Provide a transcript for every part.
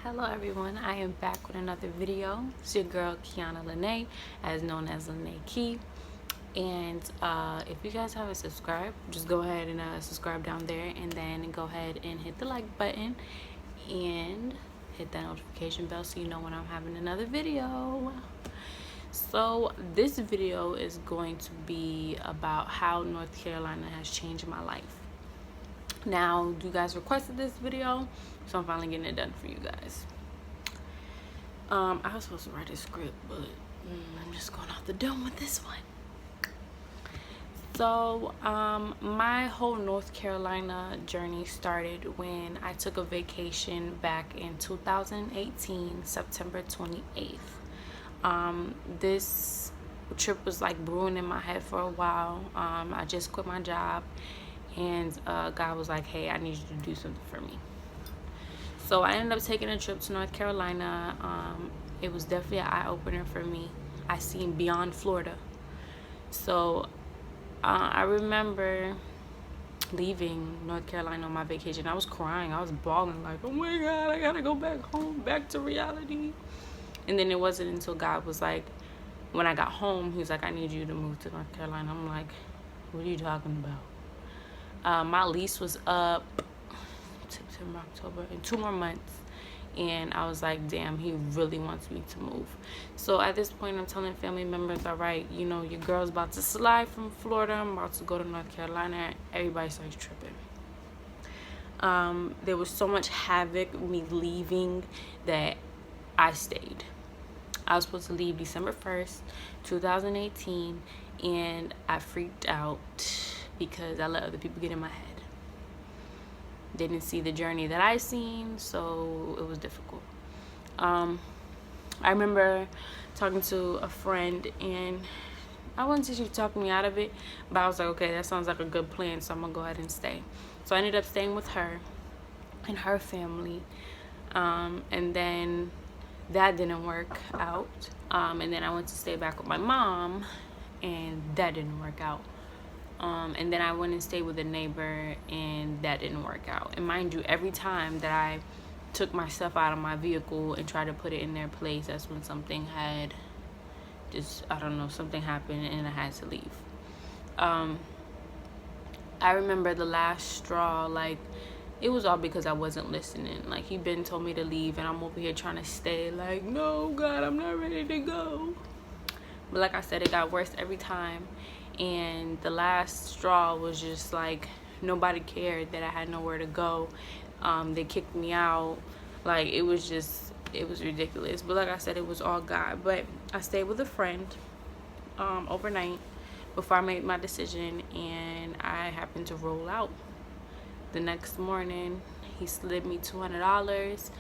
Hello everyone, I am back with another video. It's your girl Kiana Lene, as known as Lene Key. And if you guys haven't subscribed, just go ahead and subscribe down there, and then go ahead and hit the like button and hit that notification bell so you know when I'm having another video. So this video is going to be about how North Carolina has changed my life. Now, you guys requested this video, so I'm finally getting it done for you guys. I was supposed to write a script, but I'm just going off the dome with this one. So, my whole North Carolina journey started when I took a vacation back in 2018, September 28th. This trip was like brewing in my head for a while. I just quit my job, and God was like, hey, I need you to do something for me. So I ended up taking a trip to North Carolina. It was definitely an eye-opener for me. I seen beyond Florida. So I remember leaving North Carolina on my vacation. I was crying. I was bawling like, oh my God, I gotta go back home, back to reality. And then it wasn't until God was like, when I got home, he was like, I need you to move to North Carolina. I'm like, what are you talking about? My lease was up September, October, in 2 more months, and I was like, damn, he really wants me to move. So at this point, I'm telling family members, all right, you know, your girl's about to slide from Florida, I'm about to go to North Carolina. Everybody starts tripping. There was so much havoc me leaving that I stayed. I was supposed to leave December 1st, 2018, and I freaked out because I let other people get in my head. They didn't see the journey that I seen, so it was difficult. I remember talking to a friend, and I wouldn't say she talked me out of it, but I was like, okay, that sounds like a good plan, so I'm gonna go ahead and stay. So I ended up staying with her and her family, and then that didn't work out. And then I went to stay back with my mom, and that didn't work out. And then I went and stayed with a neighbor, and that didn't work out. And mind you, every time that I took my stuff out of my vehicle and tried to put it in their place, that's when something had something happened and I had to leave. I remember the last straw, like, it was all because I wasn't listening. Like, he been told me to leave, and I'm over here trying to stay, like, no, God, I'm not ready to go. But like I said, it got worse every time. And the last straw was just like, nobody cared that I had nowhere to go. They kicked me out. Like, it was ridiculous. But like I said, it was all God. But I stayed with a friend overnight before I made my decision, and I happened to roll out. The next morning, he slid me $200,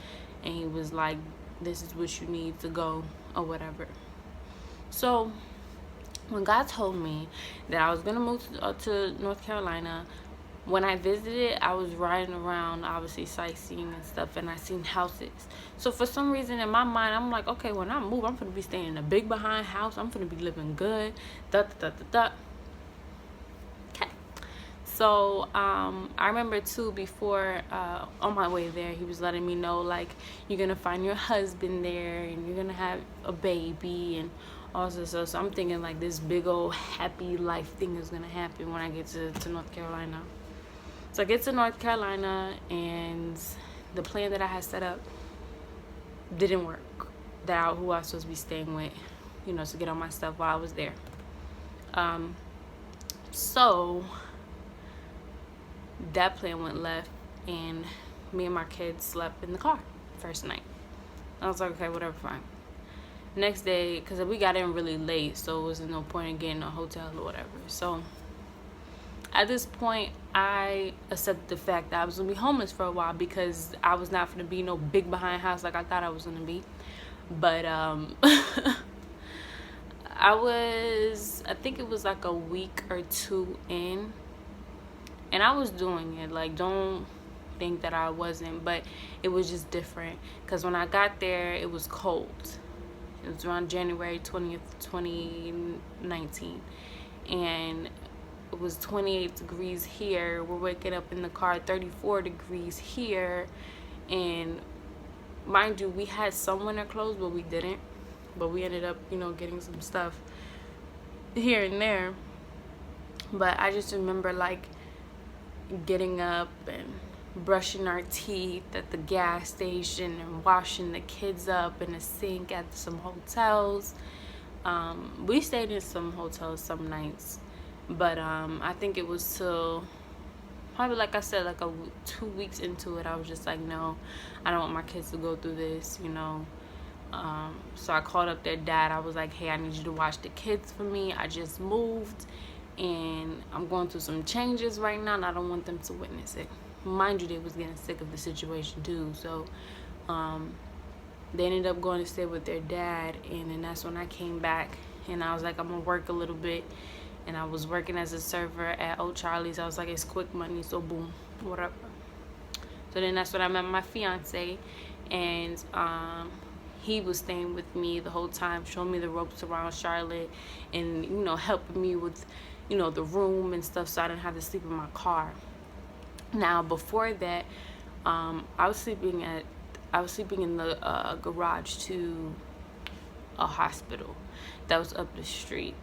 and he was like, this is what you need to go, or whatever. So when God told me that I was going to move to North Carolina, when I visited, I was riding around, obviously sightseeing and stuff, and I seen houses. So for some reason in my mind, I'm like, okay, when I move, I'm going to be staying in a big behind house. I'm going to be living good. Okay. So I remember too, before on my way there, he was letting me know, like, you're going to find your husband there, and you're going to have a baby, and also, so I'm thinking like this big old happy life thing is gonna happen when I get to North Carolina. So I get to North Carolina, and the plan that I had set up didn't work. Who I was supposed to be staying with, you know, to get all my stuff while I was there. So that plan went left, and me and my kids slept in the car first night. I was like, okay, whatever, fine. Next day, because we got in really late, so it was no point in getting a hotel or whatever. So at this point, I accepted the fact that I was gonna be homeless for a while, because I was not gonna be no big behind house like I thought I was gonna be. But I think it was like a week or two in, and I was doing it. Like, don't think that I wasn't, but it was just different, because when I got there, it was cold. It was around January 20th, 2019. And it was 28 degrees here. We're waking up in the car, 34 degrees here. And mind you, we had some winter clothes, but we didn't. But we ended up, getting some stuff here and there. But I just remember like getting up and brushing our teeth at the gas station and washing the kids up in the sink at some hotels. We stayed in some hotels some nights, but I think it was till probably, like I said, like 2 weeks into it, I was just like, no, I don't want my kids to go through this, so I called up their dad. I was like, hey, I need you to watch the kids for me. I just moved and I'm going through some changes right now and I don't want them to witness it. Mind you, they was getting sick of the situation too, so they ended up going to stay with their dad. And then that's when I came back and I was like, I'm gonna work a little bit. And I was working as a server at Old Charlie's. I was like, it's quick money, so boom, whatever. So then that's when I met my fiance, and he was staying with me the whole time, showing me the ropes around Charlotte, and helping me with the room and stuff, so I didn't have to sleep in my car. Now before that, I was sleeping in the garage to a hospital that was up the street.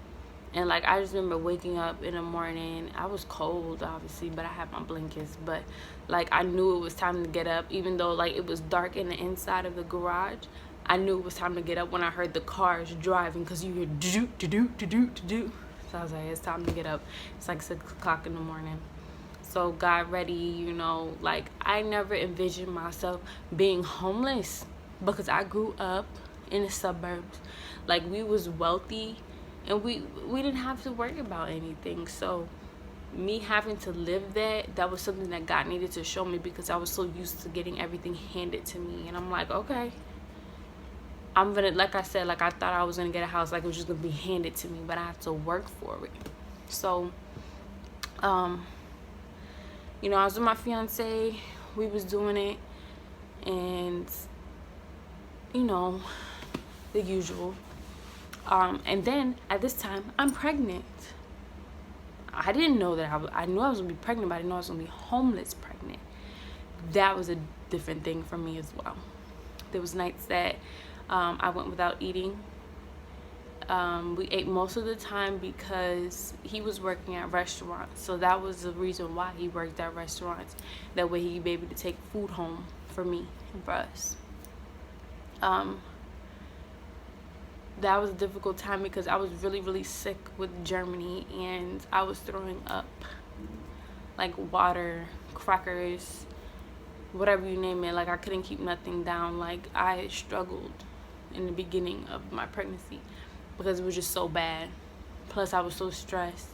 And like I just remember waking up in the morning. I was cold obviously, but I had my blankets, but like I knew it was time to get up, even though like it was dark in the inside of the garage. I knew it was time to get up when I heard the cars driving, because you hear do. So I was like, it's time to get up. It's like 6 o'clock in the morning. So got ready, like I never envisioned myself being homeless, because I grew up in the suburbs. Like we was wealthy and we didn't have to worry about anything. So me having to live that was something that God needed to show me, because I was so used to getting everything handed to me. And I'm like, okay, I'm gonna, like I said, like I thought I was gonna get a house, like it was just gonna be handed to me, but I had to work for it. So I was with my fiance, we was doing it, and the usual. And then at this time, I'm pregnant. I didn't know that I knew I was gonna be pregnant, but I didn't know I was gonna be homeless pregnant. That was a different thing for me as well. There was nights that I went without eating. We ate most of the time because he was working at restaurants, so that was the reason why he worked at restaurants. That way he'd be able to take food home for me and for us. That was a difficult time because I was really, really sick with Germany, and I was throwing up like water, crackers, whatever you name it. Like I couldn't keep nothing down. Like I struggled in the beginning of my pregnancy because it was just so bad. Plus I was so stressed.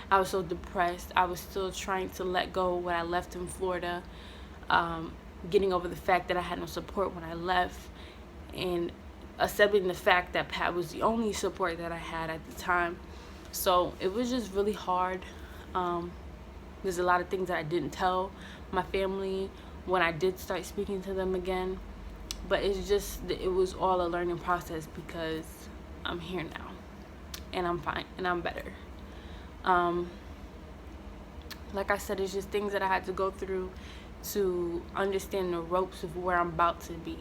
I was so depressed. I was still trying to let go what I left in Florida, getting over the fact that I had no support when I left, and accepting the fact that Pat was the only support that I had at the time. So it was just really hard. There's a lot of things that I didn't tell my family when I did start speaking to them again, but it was all a learning process, because I'm here now and I'm fine and I'm better. Like I said, it's just things that I had to go through to understand the ropes of where I'm about to be,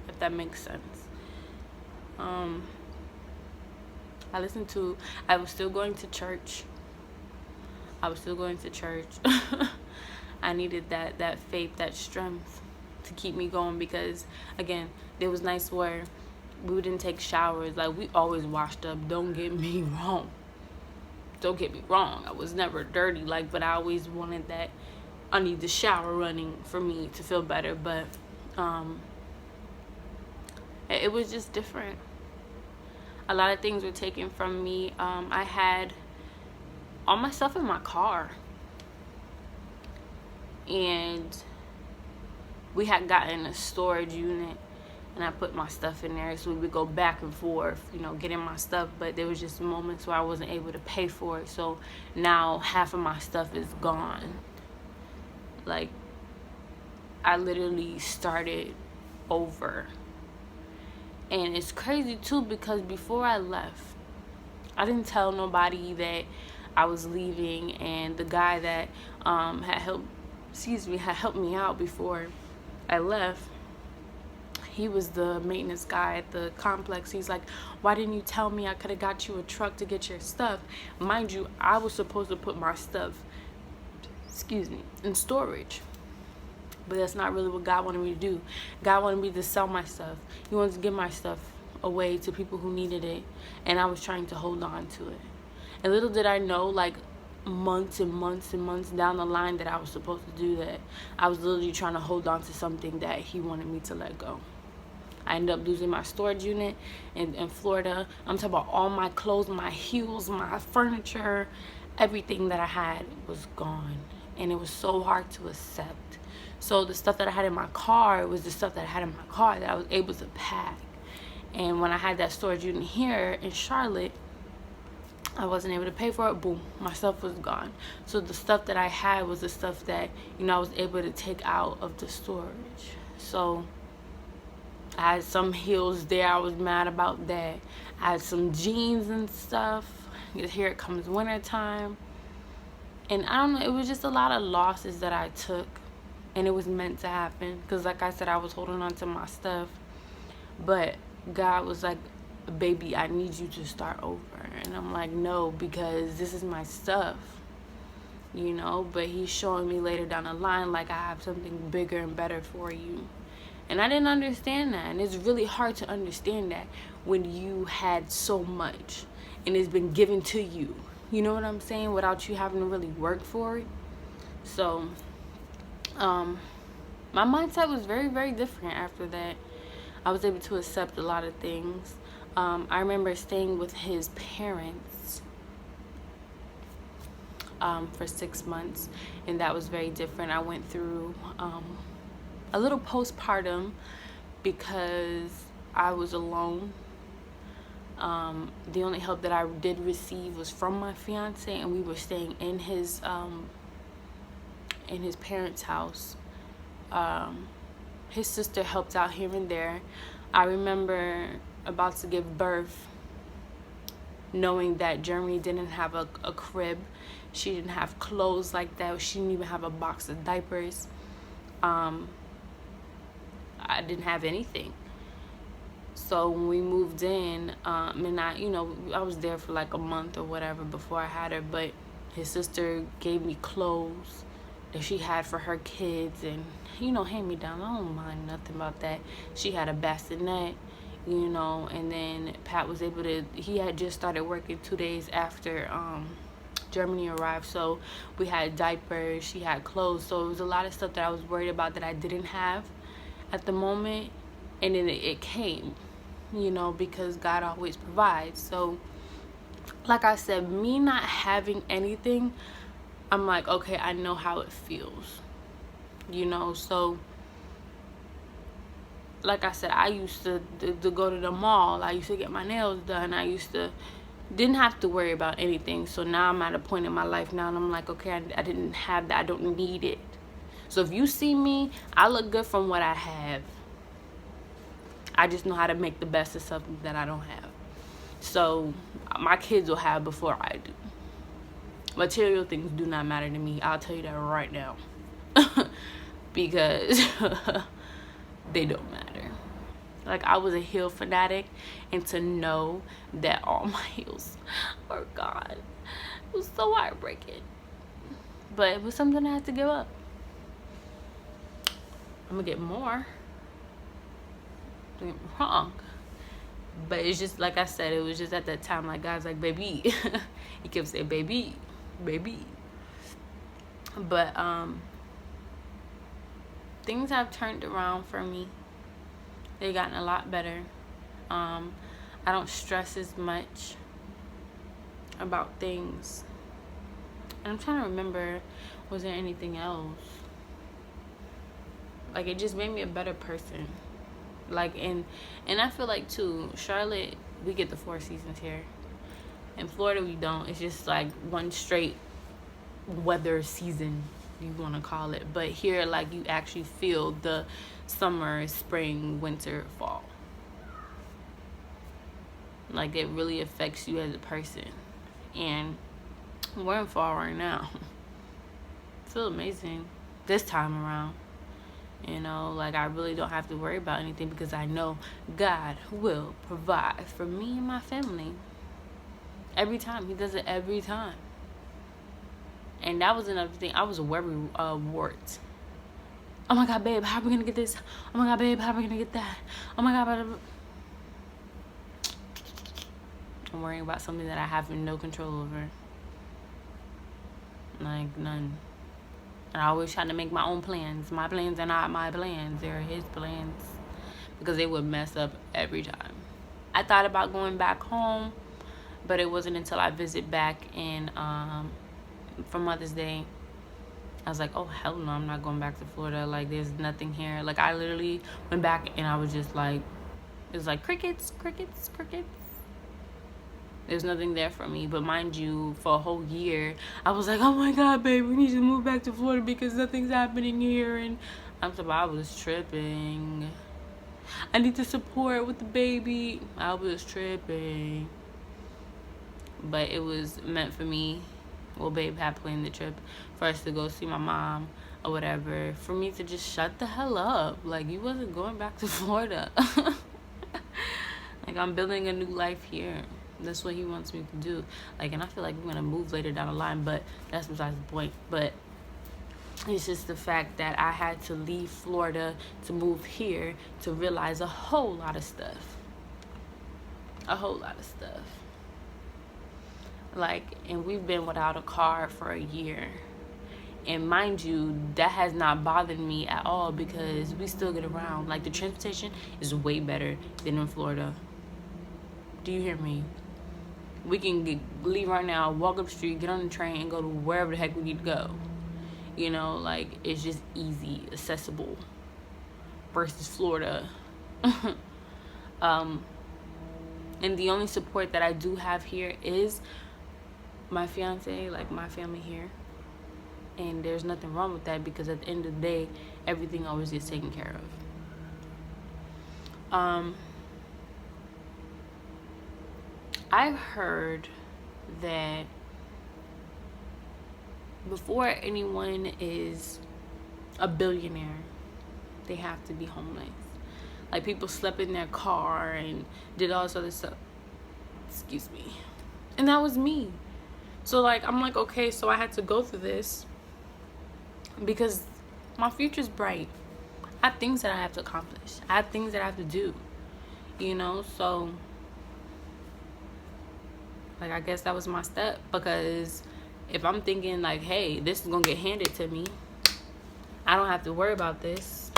if that makes sense. I was still going to church. I needed that faith, that strength to keep me going, because again, there was nights where we didn't take showers. Like we always washed up, don't get me wrong, I was never dirty, like, but I always wanted that, I need the shower running for me to feel better. But it was just different. A lot of things were taken from me. I had all my stuff in my car, and we had gotten a storage unit, and I put my stuff in there, so we would go back and forth, getting my stuff. But there was just moments where I wasn't able to pay for it, so now half of my stuff is gone. Like I literally started over. And it's crazy too, because before I left, I didn't tell nobody that I was leaving, and the guy that had helped me out before I left, he was the maintenance guy at the complex. He's like, why didn't you tell me? I could have got you a truck to get your stuff. Mind you, I was supposed to put my stuff, in storage. But that's not really what God wanted me to do. God wanted me to sell my stuff. He wanted to give my stuff away to people who needed it. And I was trying to hold on to it. And little did I know, like, months and months and months down the line, that I was supposed to do that. I was literally trying to hold on to something that he wanted me to let go. I ended up losing my storage unit in Florida. I'm talking about all my clothes, my heels, my furniture, everything that I had was gone. And it was so hard to accept. So the stuff that I had in my car was the stuff that I had in my car that I was able to pack. And when I had that storage unit here in Charlotte, I wasn't able to pay for it. Boom, my stuff was gone. So the stuff that I had was the stuff that, I was able to take out of the storage. So I had some heels there. I was mad about that. I had some jeans and stuff. Here it comes wintertime. And I don't know, it was just a lot of losses that I took. And it was meant to happen. Because like I said, I was holding on to my stuff. But God was like, baby, I need you to start over. And I'm like, no, because this is my stuff. But he's showing me later down the line, like, I have something bigger and better for you. And I didn't understand that. And it's really hard to understand that when you had so much and it's been given to you. You know what I'm saying? Without you having to really work for it. So, my mindset was very, very different after that. I was able to accept a lot of things. I remember staying with his parents for 6 months, and that was very different. I went through a little postpartum because I was alone. The only help that I did receive was from my fiance, and we were staying in his parents' house. His sister helped out here and there. I remember about to give birth, knowing that Germany didn't have a crib. She didn't have clothes like that. She didn't even have a box of diapers. I didn't have anything. So when we moved in, and I was there for like a month or whatever before I had her, but his sister gave me clothes that she had for her kids, and hand me down. I don't mind nothing about that. She had a bassinet, and then Pat was able to, he had just started working 2 days after Germany arrived, so we had diapers, she had clothes. So it was a lot of stuff that I was worried about that I didn't have at the moment, and then it came, because God always provides. So like I said, me not having anything, I'm like, okay, I know how it feels, so like I said, I used to go to the mall. I used to get my nails done. Didn't have to worry about anything. So now I'm at a point in my life now, and I'm like, okay, I didn't have that. I don't need it. So if you see me, I look good from what I have. I just know how to make the best of something that I don't have. So my kids will have before I do. Material things do not matter to me. I'll tell you that right now. Because they don't matter. Like, I was a heel fanatic, and to know that all my heels are gone, it was so heartbreaking. But it was something I had to give up. I'm gonna get more. Don't get me wrong. But it's just, like I said, it was just at that time, like, God's like, baby. He kept saying, baby. But things have turned around for me. They've gotten a lot better. I don't stress as much about things. And I'm trying to remember, was there anything else? Like, it just made me a better person. Like, and I feel like too, Charlotte, we get the 4 seasons here. In Florida, we don't. It's just like one straight weather season, you want to call it. But here, like, you actually feel the summer, spring, winter, fall. Like, it really affects you as a person. And we're in fall right now. I feel amazing this time around. You know, like, I really don't have to worry about anything because I know God will provide for me and my family. Every time. He does it every time. And that was another thing. I was a worry wart. Oh my God, babe, how are we going to get this? Oh my God, babe, how are we going to get that? Oh my God, I'm worrying about something that I have no control over. Like, none. And I always try to make my own plans. My plans are not my plans. They're his plans. Because they would mess up every time. I thought about going back home, but it wasn't until I visit back in for Mother's Day. I was like, oh, hell no, I'm not going back to Florida. Like, there's nothing here. Like, I literally went back and I was just like, it was like crickets, crickets, crickets. There's nothing there for me. But mind you, for a whole year, I was like, oh my God, babe, we need to move back to Florida because nothing's happening here. And I was tripping. I need to support with the baby. I was tripping. But it was meant for me. Well, babe had planned the trip for us to go see my mom or whatever. For me to just shut the hell up. Like, you wasn't going back to Florida. Like, I'm building a new life here. That's what he wants me to do. Like, and I feel like we're going to move later down the line, but that's besides the point. But it's just the fact that I had to leave Florida to move here to realize a whole lot of stuff. A whole lot of stuff. Like, and we've been without a car for a year. And mind you, that has not bothered me at all because we still get around. Like, the transportation is way better than in Florida. Do you hear me? We can leave right now, walk up the street, get on the train, and go to wherever the heck we need to go. You know, like, it's just easy, accessible. Versus Florida. And the only support that I do have here is my fiance, like my family here. And there's nothing wrong with that because at the end of the day, everything always gets taken care of. I've heard that before anyone is a billionaire, they have to be homeless. Like, people slept in their car and did all this other stuff. Excuse me. And that was me. So, like, I'm like, okay, so I had to go through this because my future's bright. I have things that I have to accomplish. I have things that I have to do. You know, so, like, I guess that was my step. Because if I'm thinking, like, hey, this is going to get handed to me, I don't have to worry about this.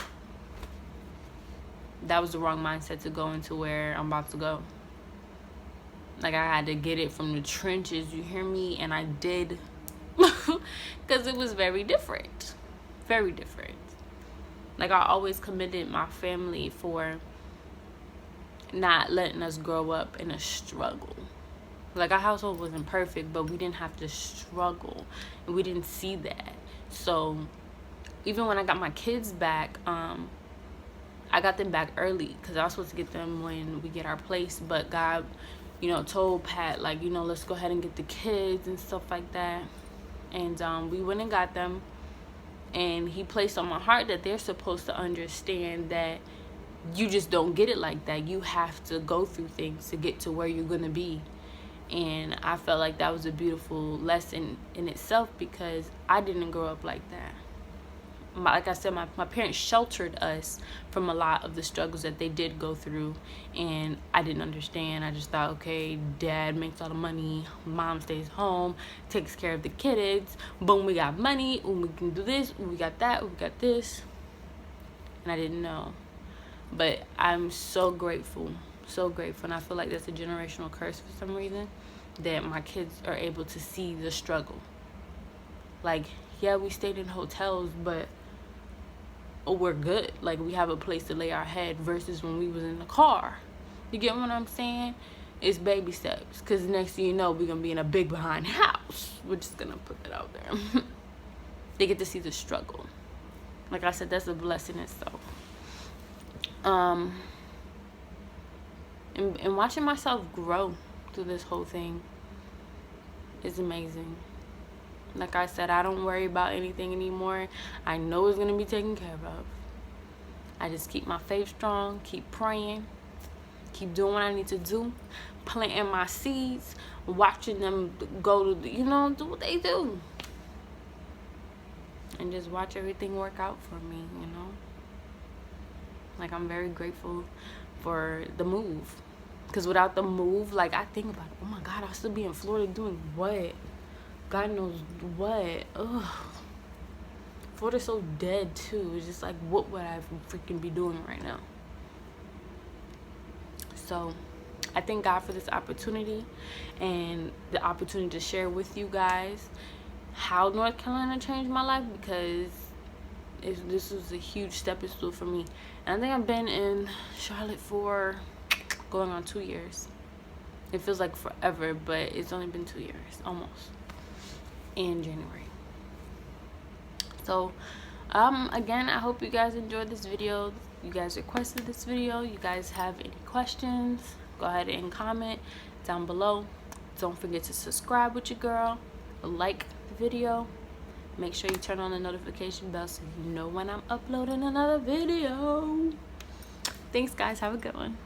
That was the wrong mindset to go into where I'm about to go. Like, I had to get it from the trenches, you hear me? And I did. Because it was very different. Very different. Like, I always commended my family for not letting us grow up in a struggle. Like, our household wasn't perfect, but we didn't have to struggle. And we didn't see that. So, even when I got my kids back, I got them back early because I was supposed to get them when we get our place. But God, you know, told Pat, like, you know, let's go ahead and get the kids and stuff like that. And we went and got them. And he placed on my heart that they're supposed to understand that you just don't get it like that. You have to go through things to get to where you're going to be. And I felt like that was a beautiful lesson in itself because I didn't grow up like that. Like I said, my parents sheltered us from a lot of the struggles that they did go through. And I didn't understand. I just thought, okay, dad makes all the money. Mom stays home, takes care of the kids. Boom, we got money. Ooh, we can do this. Ooh, we got that. Ooh, we got this. And I didn't know. But I'm so grateful. So grateful. And I feel like that's a generational curse for some reason. That my kids are able to see the struggle. Like, yeah, we stayed in hotels, but we're good. Like, we have a place to lay our head versus when we was in the car. You get what I'm saying? It's baby steps. Because next thing you know, we're going to be in a big behind house. We're just going to put that out there. They get to see the struggle. Like I said, that's a blessing itself. And watching myself grow through this whole thing is amazing. Like I said, I don't worry about anything anymore. I know it's going to be taken care of. I just keep my faith strong, keep praying, keep doing what I need to do, planting my seeds, watching them go to, you know, do what they do. And just watch everything work out for me, you know. Like, I'm very grateful for the move. Because without the move, like, I think about, oh my God, I'll still be in Florida doing what? God knows what. Ugh. Florida's so dead, too. It's just like, what would I freaking be doing right now? So, I thank God for this opportunity and the opportunity to share with you guys how North Carolina changed my life, because this was a huge stepping stool for me. And I think I've been in Charlotte for going on 2 years. It feels like forever, but it's only been 2 years, almost, in January. So, again, I hope you guys enjoyed this video. You guys requested this video. You guys have any questions, go ahead and comment down below. Don't forget to subscribe with your girl, like the video, make sure you turn on the notification bell so you know when I'm uploading another video. Thanks guys, have a good one.